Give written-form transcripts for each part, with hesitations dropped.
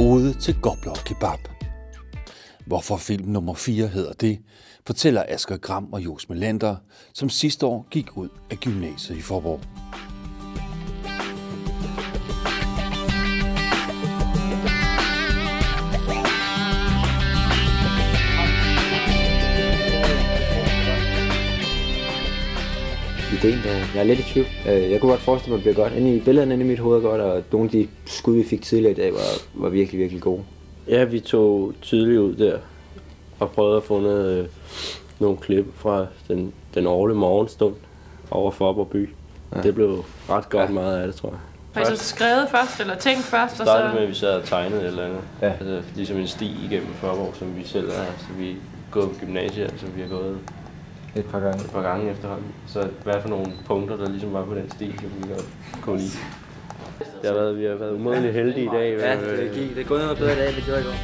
Ode til gobler og kebab. Hvorfor film nummer 4 hedder det, fortæller Asger Gram og Johs Melander, som sidste år gik ud af gymnasiet i Faaborg. Jeg er lidt i tvivl. Jeg kunne godt forestille mig, at det bliver godt. Inde i billederne inde i mit hoved er godt, og nogle af de skud, vi fik tidligere i dag, var virkelig, virkelig gode. Ja, vi tog tidligt ud der og prøvede at få nogle klip fra den årlige morgenstund over Faaborg by. Ja. Det blev ret godt meget af det, tror jeg. Har I så skrevet først, eller tænkt først? Det startede med, at vi sad og tegnede et eller andet. Ja. Altså, ligesom en sti igennem Faaborg, som vi selv er. Så vi er gået på gymnasiet, så vi har gået et par gange efterhånden. Så hvad for nogle punkter, der ligesom var på den sti, som vi godt kunne lide. Vi har været umådeligt heldige i dag. Ja, det er gået noget bedre i dag, end det gjorde i går.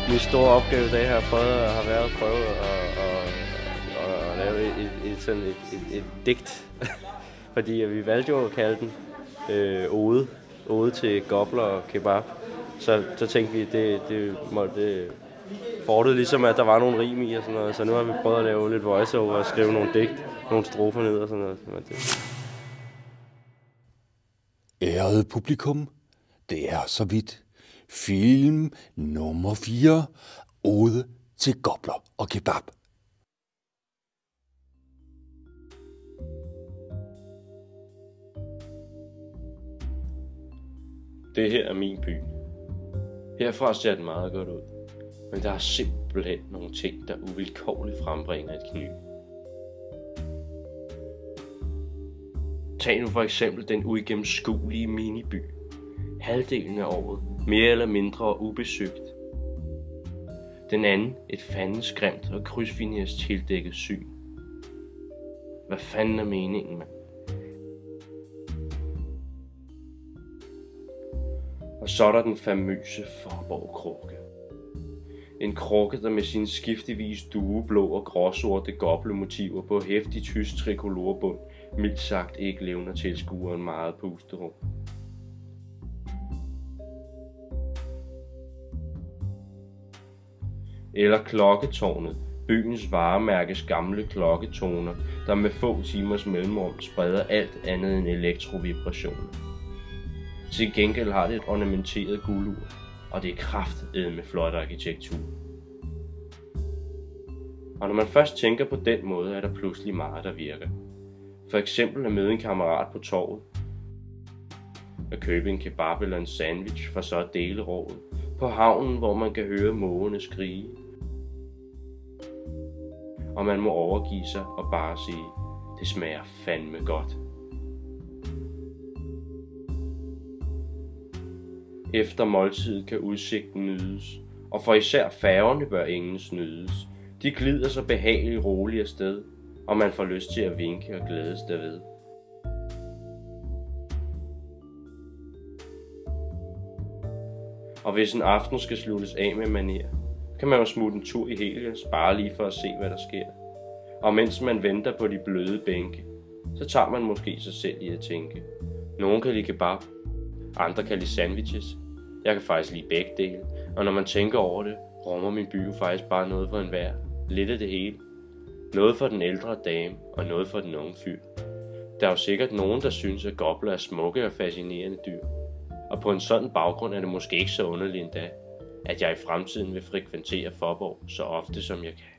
Min store opgave i dag har været at prøve at lave et digt. Fordi vi valgte jo at kalde den ode til gobler og kebab. Så tænkte vi, det fordrede ligesom, at der var nogle rim i og sådan noget. Så nu har vi prøvet at lave lidt voiceover og skrive nogle digt, nogle strofer ned og sådan noget. Ærede publikum, det er så vidt. Film nummer 4, Ode til gobler og kebab. Det her er min by. Herfra ser den meget godt ud. Men der er simpelthen nogle ting, der uvilkårligt frembringer et kny. Tag nu for eksempel den uigennemskuelige miniby. Halvdelen af året, mere eller mindre ubesøgt. Den anden, et fandens skræmt og krydsfiniers tildækket syn. Hvad fanden er meningen, mand? Og så er der den famøse Faaborg Krukke. En krukke, der med sine skiftevis dueblå og gråsorte goblemotiver på hæftig tysk trikolorbund mildt sagt ikke levner tilskueren meget pusterum. Eller klokketårnet, byens varemærkes gamle klokketoner, der med få timers mellemrum spreder alt andet end elektrovibrationer. Til gengæld har det et ornamenteret guldur, og det er kraftedme flot arkitektur. Og når man først tænker på den måde, er der pludselig meget, der virker. For eksempel at møde en kammerat på torvet, at købe en kebab eller en sandwich for så at dele rådet, på havnen, hvor man kan høre mågerne skrige. Og man må overgive sig og bare sige, det smager fandme godt. Efter måltidet kan udsigten nydes, og for især færgerne bør ingen snydes. De glider så behageligt roligt afsted, og man får lyst til at vinke og glædes derved. Og hvis en aften skal sluttes af med manér, kan man jo smutte en tur i Helios, bare lige for at se, hvad der sker. Og mens man venter på de bløde bænke, så tager man måske sig selv i at tænke. Nogle kan lide kebab, andre kan lide sandwiches. Jeg kan faktisk lide begge dele, og når man tænker over det, rummer min by jo faktisk bare noget for enhver. Lidt af det hele. Noget for den ældre dame, og noget for den unge fyr. Der er jo sikkert nogen, der synes, at gobler er smukke og fascinerende dyr. Og på en sådan baggrund er det måske ikke så underligt endda, at jeg i fremtiden vil frekventere Faaborg så ofte som jeg kan.